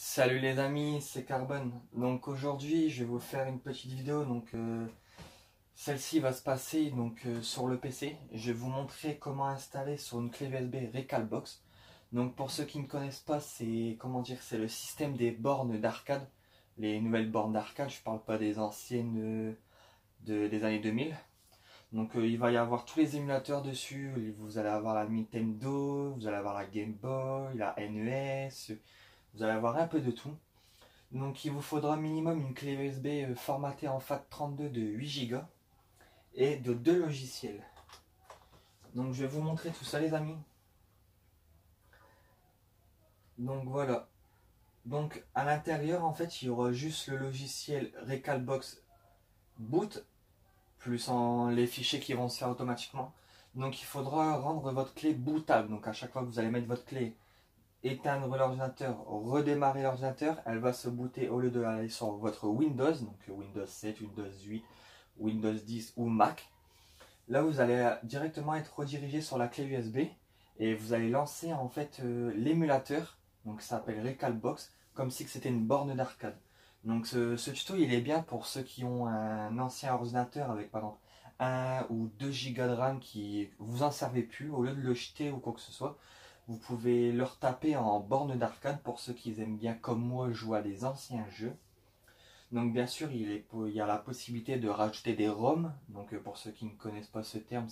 Salut les amis, c'est Carbone. Donc aujourd'hui, je vais vous faire une petite vidéo. Celle-ci va se passer sur le PC. Je vais vous montrer comment installer sur une clé USB Recalbox. Donc pour ceux qui ne connaissent pas, c'est le système des bornes d'arcade. Les nouvelles bornes d'arcade, je parle pas des anciennes des années 2000. Il va y avoir tous les émulateurs dessus. Vous allez avoir la Nintendo, vous allez avoir la Game Boy, la NES. Vous allez avoir un peu de tout. Donc il vous faudra minimum une clé USB formatée en FAT32 de 8 Go et de 2 logiciels. Donc je vais vous montrer tout ça les amis. Donc voilà. Donc à l'intérieur en fait il y aura juste le logiciel Recalbox Boot plus les fichiers qui vont se faire automatiquement. Donc il faudra rendre votre clé bootable. Donc à chaque fois que vous allez mettre votre clé, éteindre l'ordinateur, redémarrer l'ordinateur, elle va se booter au lieu de aller sur votre Windows, donc Windows 7, Windows 8, Windows 10 ou Mac. Là, vous allez directement être redirigé sur la clé USB et vous allez lancer en fait l'émulateur, donc ça s'appelle Recalbox, comme si c'était une borne d'arcade. Donc ce tuto, il est bien pour ceux qui ont un ancien ordinateur avec par exemple 1 ou 2 Go de RAM qui vous en servez plus, au lieu de le jeter ou quoi que ce soit. Vous pouvez leur taper en borne d'arcade pour ceux qui aiment bien comme moi jouer à des anciens jeux. Donc bien sûr il y a la possibilité de rajouter des ROM. Donc pour ceux qui ne connaissent pas ce terme,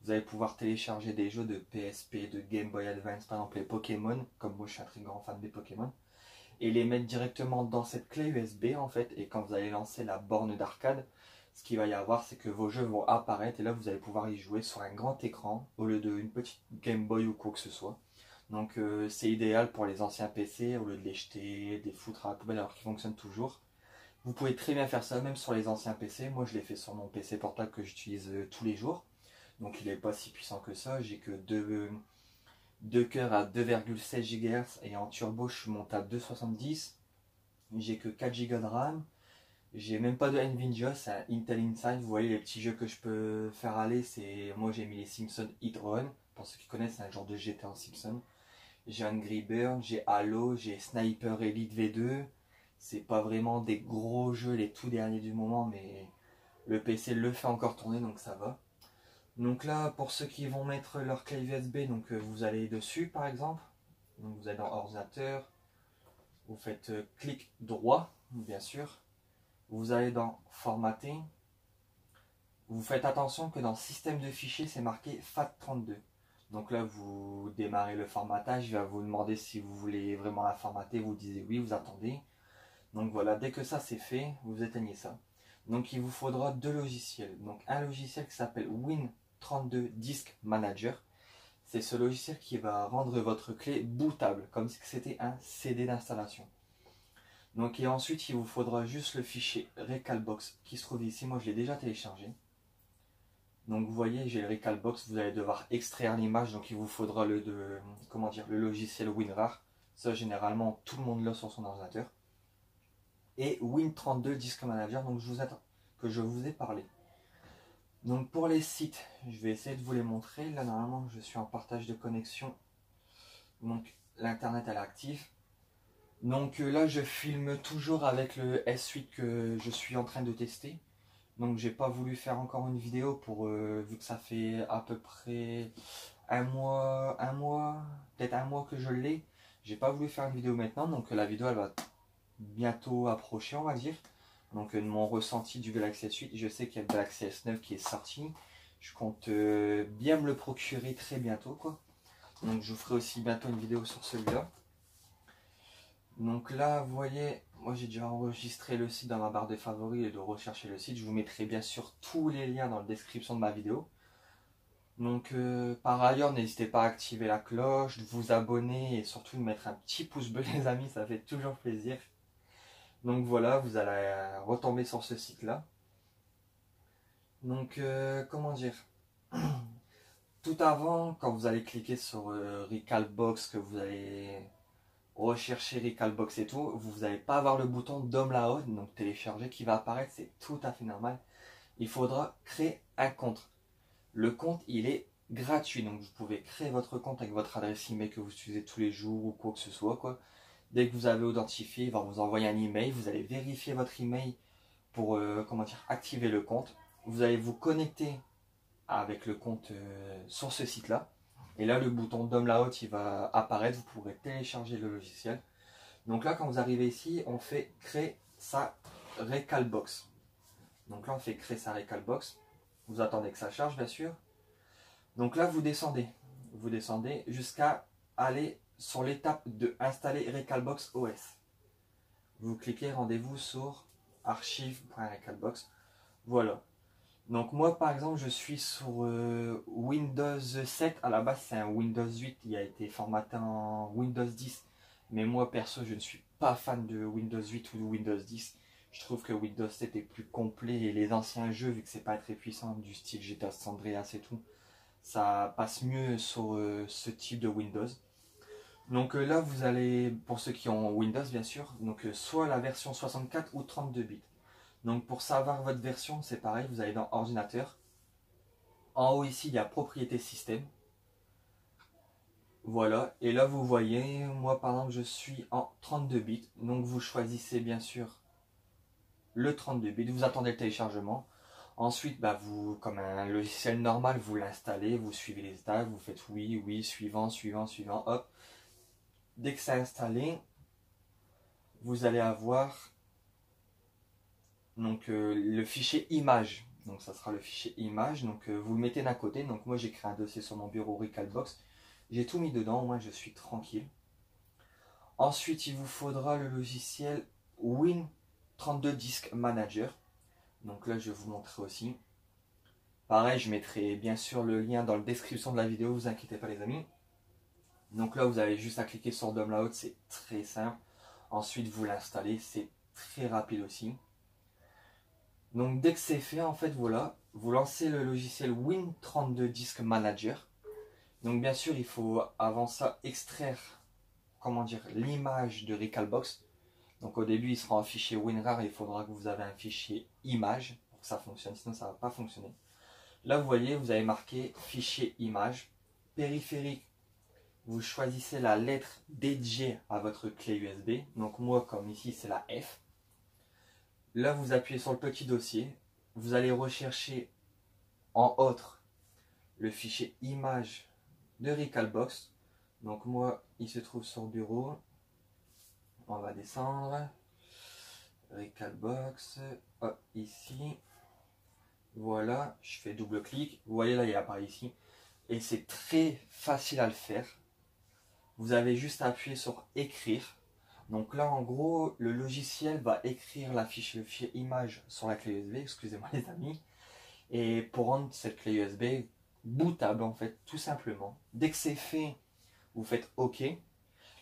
vous allez pouvoir télécharger des jeux de PSP, de Game Boy Advance, par exemple les Pokémon, comme moi je suis un très grand fan des Pokémon, et les mettre directement dans cette clé USB en fait. Et quand vous allez lancer la borne d'arcade, ce qu'il va y avoir, c'est que vos jeux vont apparaître et là vous allez pouvoir y jouer sur un grand écran au lieu d'une petite Game Boy ou quoi que ce soit. C'est idéal pour les anciens PC au lieu de les jeter, de les foutre à la poubelle alors qu'ils fonctionnent toujours. Vous pouvez très bien faire ça même sur les anciens PC. Moi je l'ai fait sur mon PC portable que j'utilise tous les jours. Donc il n'est pas si puissant que ça. J'ai que deux cœurs à 2,16 GHz et en turbo je suis monté à 2,70. J'ai que 4 Go de RAM. J'ai même pas de Nvidia, c'est un Intel Inside. Vous voyez les petits jeux que je peux faire aller, moi j'ai mis les Simpsons Hit Run. Pour ceux qui connaissent, c'est un genre de GTA en Simpsons. J'ai Angry Birds, j'ai Halo, j'ai Sniper Elite V2. C'est pas vraiment des gros jeux, les tout derniers du moment, mais le PC le fait encore tourner, donc ça va. Donc là, pour ceux qui vont mettre leur clé USB, vous allez dessus par exemple. Donc vous allez dans ordinateur, vous faites clic droit, bien sûr. Vous allez dans formater. Vous faites attention que dans système de fichiers, c'est marqué FAT32. Donc là, vous démarrez le formatage. Il va vous demander si vous voulez vraiment la formater. Vous disiez oui, vous attendez. Donc voilà, dès que ça c'est fait, vous éteignez ça. Donc il vous faudra 2 logiciels. Donc un logiciel qui s'appelle Win32 Disk Manager. C'est ce logiciel qui va rendre votre clé bootable, comme si c'était un CD d'installation. Et ensuite, il vous faudra juste le fichier Recalbox qui se trouve ici. Moi, je l'ai déjà téléchargé. Donc vous voyez, j'ai le Recalbox, vous allez devoir extraire l'image, donc il vous faudra le logiciel WinRAR. Ça, généralement, tout le monde l'a sur son ordinateur. Et Win32 Disk Manager, que je vous ai parlé. Donc pour les sites, je vais essayer de vous les montrer. Là, normalement, je suis en partage de connexion. Donc l'internet elle est active. Là, je filme toujours avec le S8 que je suis en train de tester. Donc j'ai pas voulu faire encore une vidéo vu que ça fait à peu près un mois, peut-être un mois que je l'ai. J'ai pas voulu faire une vidéo maintenant, donc la vidéo elle va bientôt approcher, on va dire. De mon ressenti du Galaxy S8, je sais qu'il y a le Galaxy S9 qui est sorti. Je compte bien me le procurer très bientôt quoi. Donc je vous ferai aussi bientôt une vidéo sur celui-là. Donc là, vous voyez, moi j'ai déjà enregistré le site dans ma barre de favoris et de rechercher le site. Je vous mettrai bien sûr tous les liens dans la description de ma vidéo. Par ailleurs, n'hésitez pas à activer la cloche, de vous abonner et surtout de mettre un petit pouce bleu les amis, ça fait toujours plaisir. Donc voilà, vous allez retomber sur ce site-là. Comment dire, tout avant, quand vous allez cliquer sur Recalbox, que vous allez rechercher Recalbox et tout, vous n'allez pas avoir le bouton download, donc télécharger, qui va apparaître, c'est tout à fait normal. Il faudra créer un compte. Le compte, il est gratuit, donc vous pouvez créer votre compte avec votre adresse email que vous utilisez tous les jours ou quoi que ce soit, quoi. Dès que vous avez authentifié, il va vous envoyer un email. Vous allez vérifier votre email pour activer le compte. Vous allez vous connecter avec le compte sur ce site-là. Et là, le bouton Download il va apparaître. Vous pourrez télécharger le logiciel. Donc là, quand vous arrivez ici, on fait créer sa Recalbox. Donc là, on fait créer sa Recalbox. Vous attendez que ça charge, bien sûr. Donc là, vous descendez. Vous descendez jusqu'à aller sur l'étape de installer Recalbox OS. Vous cliquez rendez-vous sur archive.recalbox. Voilà. Donc moi, par exemple, je suis sur Windows 7. À la base, c'est un Windows 8 qui a été formaté en Windows 10. Mais moi, perso, je ne suis pas fan de Windows 8 ou de Windows 10. Je trouve que Windows 7 est plus complet et les anciens jeux, vu que c'est pas très puissant, du style GTA San Andreas et tout, ça passe mieux sur ce type de Windows. Donc là, vous allez, pour ceux qui ont Windows bien sûr, donc soit la version 64 ou 32 bits. Donc pour savoir votre version, c'est pareil, vous allez dans ordinateur. En haut ici, il y a propriété système. Voilà, et là vous voyez, moi par exemple je suis en 32 bits, donc vous choisissez bien sûr le 32 bits, vous attendez le téléchargement. Ensuite, bah, vous, comme un logiciel normal, vous l'installez, vous suivez les étapes, vous faites oui, oui, suivant, suivant, suivant, hop. Dès que c'est installé, vous allez avoir donc, le fichier image. Donc ça sera le fichier image, donc vous le mettez d'un côté. Donc moi j'ai créé un dossier sur mon bureau Recalbox. J'ai tout mis dedans, moi je suis tranquille. Ensuite, il vous faudra le logiciel Win32 Disk Manager. Donc là, je vais vous montrer aussi. Pareil, je mettrai bien sûr le lien dans la description de la vidéo, vous inquiétez pas les amis. Donc là, vous avez juste à cliquer sur Download, c'est très simple. Ensuite, vous l'installez, c'est très rapide aussi. Donc dès que c'est fait, en fait, voilà, vous lancez le logiciel Win32 Disk Manager. Donc bien sûr, il faut avant ça extraire, comment dire, l'image de Recalbox. Donc au début, il sera en fichier WinRAR et il faudra que vous avez un fichier image pour que ça fonctionne, sinon ça ne va pas fonctionner. Là, vous voyez, vous avez marqué fichier image. Périphérique, vous choisissez la lettre dédiée à votre clé USB. Donc moi, comme ici, c'est la F. Là, vous appuyez sur le petit dossier. Vous allez rechercher en autre le fichier image de Recalbox. Donc moi, il se trouve sur le bureau. On va descendre. Recalbox. Hop, ici. Voilà, je fais double clic. Vous voyez là, il apparaît ici. Et c'est très facile à le faire. Vous avez juste à appuyer sur écrire. Donc là, en gros, le logiciel va écrire le fichier image sur la clé USB. Excusez-moi les amis. Et pour rendre cette clé USB bootable, en fait, tout simplement. Dès que c'est fait, vous faites OK.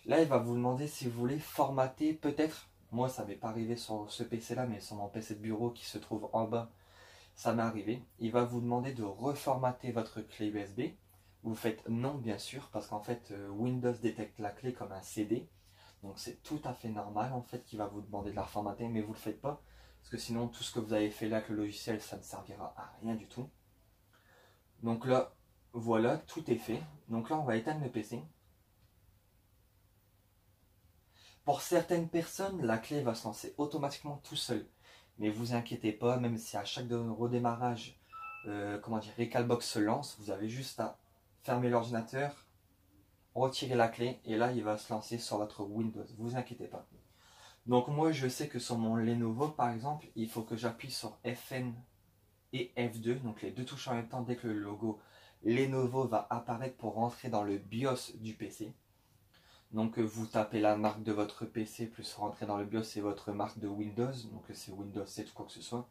Là, il va vous demander si vous voulez formater, peut-être. Moi, ça m'est pas arrivé sur ce PC-là, mais sur mon PC de bureau qui se trouve en bas, ça m'est arrivé. Il va vous demander de reformater votre clé USB. Vous faites non, bien sûr, parce qu'en fait, Windows détecte la clé comme un CD. Donc c'est tout à fait normal, en fait, qu'il va vous demander de la reformater, mais vous ne le faites pas. Parce que sinon, tout ce que vous avez fait là avec le logiciel, ça ne servira à rien du tout. Donc là, voilà, tout est fait. Donc là, on va éteindre le PC. Pour certaines personnes, la clé va se lancer automatiquement tout seul. Mais vous inquiétez pas, même si à chaque redémarrage, Recalbox se lance, vous avez juste à fermer l'ordinateur, retirer la clé, et là, il va se lancer sur votre Windows. Vous inquiétez pas. Donc moi, je sais que sur mon Lenovo, par exemple, il faut que j'appuie sur FN et F2, donc les deux touches en même temps, dès que le logo Lenovo va apparaître pour rentrer dans le BIOS du PC. Donc vous tapez la marque de votre PC plus rentrer dans le BIOS et votre marque de Windows, donc c'est Windows 7 ou quoi que ce soit.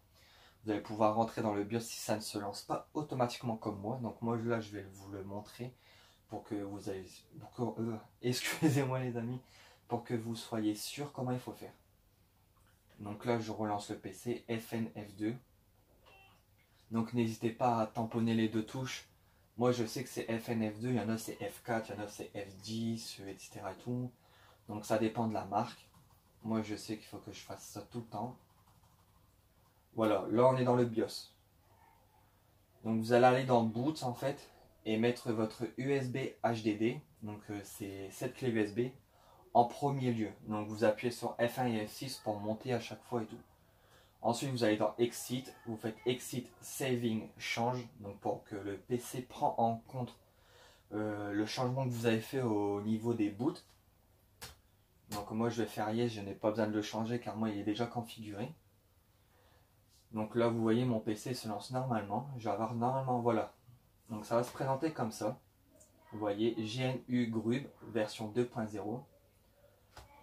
Vous allez pouvoir rentrer dans le BIOS si ça ne se lance pas automatiquement comme moi. Donc moi là je vais vous le montrer pour que vous ayez... excusez-moi les amis, pour que vous soyez sûr comment il faut faire. Donc là je relance le PC, FN F2. Donc n'hésitez pas à tamponner les deux touches. Moi je sais que c'est FNF2, il y en a c'est F4, il y en a c'est F10, etc. Et tout. Donc ça dépend de la marque. Moi je sais qu'il faut que je fasse ça tout le temps. Voilà, là on est dans le BIOS. Donc vous allez aller dans Boot en fait et mettre votre USB HDD. Donc c'est cette clé USB en premier lieu. Donc vous appuyez sur F1 et F6 pour monter à chaque fois et tout. Ensuite vous allez dans Exit, vous faites Exit Saving Change, donc pour que le PC prend en compte le changement que vous avez fait au niveau des boots. Donc moi je vais faire Yes, je n'ai pas besoin de le changer car moi il est déjà configuré. Donc là vous voyez mon PC se lance normalement, je vais avoir normalement, voilà. Donc ça va se présenter comme ça. Vous voyez GNU Grub version 2.0.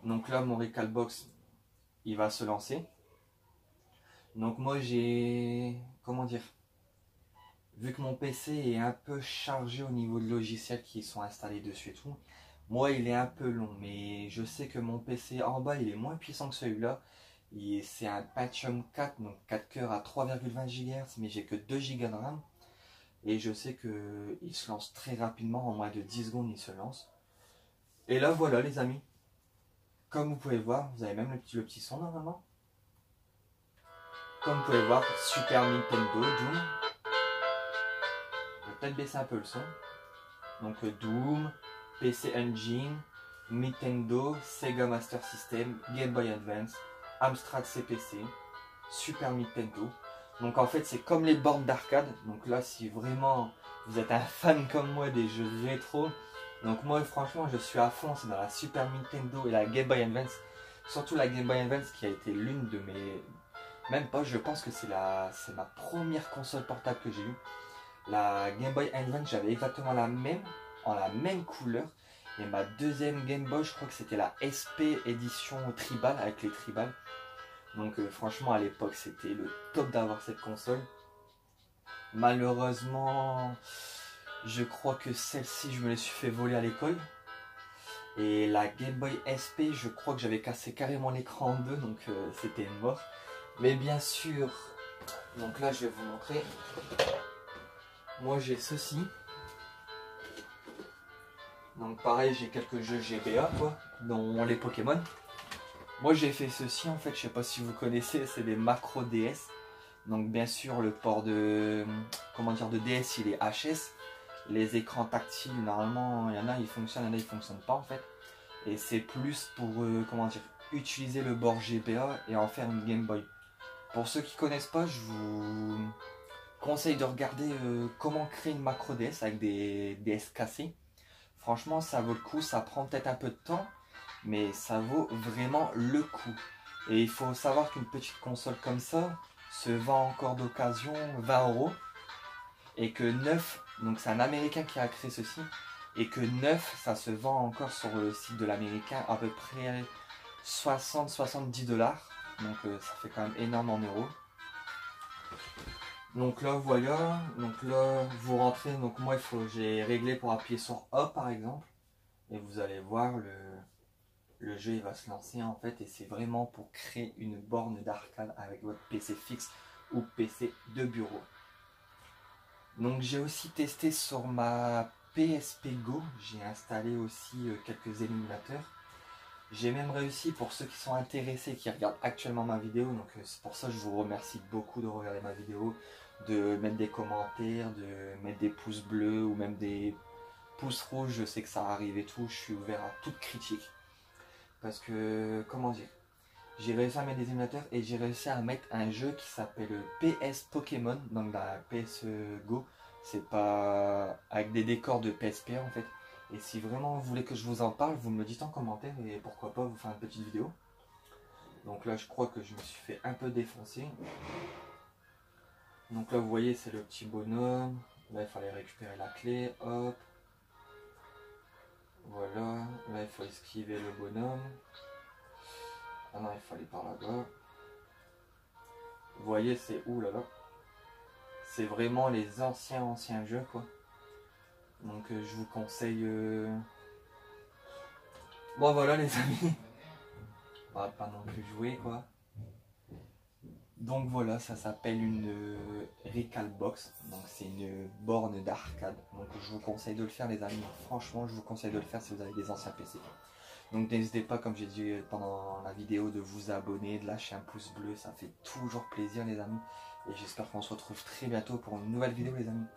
Donc là mon Recalbox il va se lancer. Donc moi j'ai, comment dire, vu que mon PC est un peu chargé au niveau de logiciels qui sont installés dessus et tout, moi il est un peu long, mais je sais que mon PC en bas il est moins puissant que celui-là. C'est un Pentium 4, donc 4 coeurs à 3,20 GHz, mais j'ai que 2 Go de RAM. Et je sais qu'il se lance très rapidement, en moins de 10 secondes il se lance. Et là voilà les amis, comme vous pouvez voir, vous avez même le petit son normalement. Comme vous pouvez voir, Super Nintendo, Doom. Je vais peut-être baisser un peu le son. Donc Doom, PC Engine, Nintendo, Sega Master System, Game Boy Advance, Amstrad CPC, Super Nintendo. Donc en fait c'est comme les bornes d'arcade. Donc là si vraiment vous êtes un fan comme moi des jeux rétro, donc moi franchement je suis à fond, c'est dans la Super Nintendo et la Game Boy Advance. Surtout la Game Boy Advance qui a été l'une de mes... Même pas, je pense que c'est ma première console portable que j'ai eue. La Game Boy Advance, j'avais exactement la même, en la même couleur. Et ma deuxième Game Boy, je crois que c'était la SP édition tribal, avec les tribales. Donc franchement, à l'époque, c'était le top d'avoir cette console. Malheureusement, je crois que celle-ci, je me l'ai suis fait voler à l'école. Et la Game Boy SP, je crois que j'avais cassé carrément l'écran en deux, donc c'était une mort. Mais bien sûr, donc là, je vais vous montrer. Moi j'ai ceci. Donc pareil j'ai quelques jeux GBA quoi, dont les Pokémon. Moi j'ai fait ceci en fait, je sais pas si vous connaissez, c'est des macros DS. Donc bien sûr le port de, comment dire, de DS il est HS. Les écrans tactiles normalement il y en a ils fonctionnent, il y en a ils fonctionnent pas en fait. Et c'est plus pour comment dire, utiliser le bord GBA et en faire une Game Boy. Pour ceux qui connaissent pas, je vous conseille de regarder comment créer une macro DS avec des DS cassés. Franchement, ça vaut le coup. Ça prend peut-être un peu de temps, mais ça vaut vraiment le coup. Et il faut savoir qu'une petite console comme ça se vend encore d'occasion 20 €. Et que neuf, donc c'est un Américain qui a créé ceci, et que neuf, ça se vend encore sur le site de l'Américain à peu près 60-70 $. Donc ça fait quand même énorme en euros. Donc là voilà, donc là vous rentrez, donc moi j'ai réglé pour appuyer sur A par exemple, et vous allez voir le jeu il va se lancer en fait, et c'est vraiment pour créer une borne d'arcade avec votre PC fixe ou PC de bureau. Donc j'ai aussi testé sur ma PSP Go, j'ai installé aussi quelques émulateurs. J'ai même réussi, pour ceux qui sont intéressés, qui regardent actuellement ma vidéo, donc c'est pour ça que je vous remercie beaucoup de regarder ma vidéo, de mettre des commentaires, de mettre des pouces bleus ou même des pouces rouges, je sais que ça arrive et tout, je suis ouvert à toute critique. Parce que, comment dire, j'ai réussi à mettre des émulateurs et j'ai réussi à mettre un jeu qui s'appelle PS Pokémon, donc dans la PS Go, c'est pas avec des décors de PSP en fait. Et si vraiment vous voulez que je vous en parle, vous me le dites en commentaire et pourquoi pas vous faire une petite vidéo. Donc là je crois que je me suis fait un peu défoncer. Donc là vous voyez c'est le petit bonhomme. Là il fallait récupérer la clé, hop. Voilà, là il faut esquiver le bonhomme. Ah non il fallait par là-bas. Vous voyez c'est où là-bas. C'est vraiment les anciens jeux quoi. Donc je vous conseille... Bon voilà les amis. On va pas non plus jouer quoi. Donc voilà, ça s'appelle une Recalbox. Donc c'est une borne d'arcade. Donc je vous conseille de le faire les amis. Franchement je vous conseille de le faire si vous avez des anciens PC. Donc n'hésitez pas, comme j'ai dit pendant la vidéo, de vous abonner, de lâcher un pouce bleu. Ça fait toujours plaisir les amis. Et j'espère qu'on se retrouve très bientôt pour une nouvelle vidéo les amis.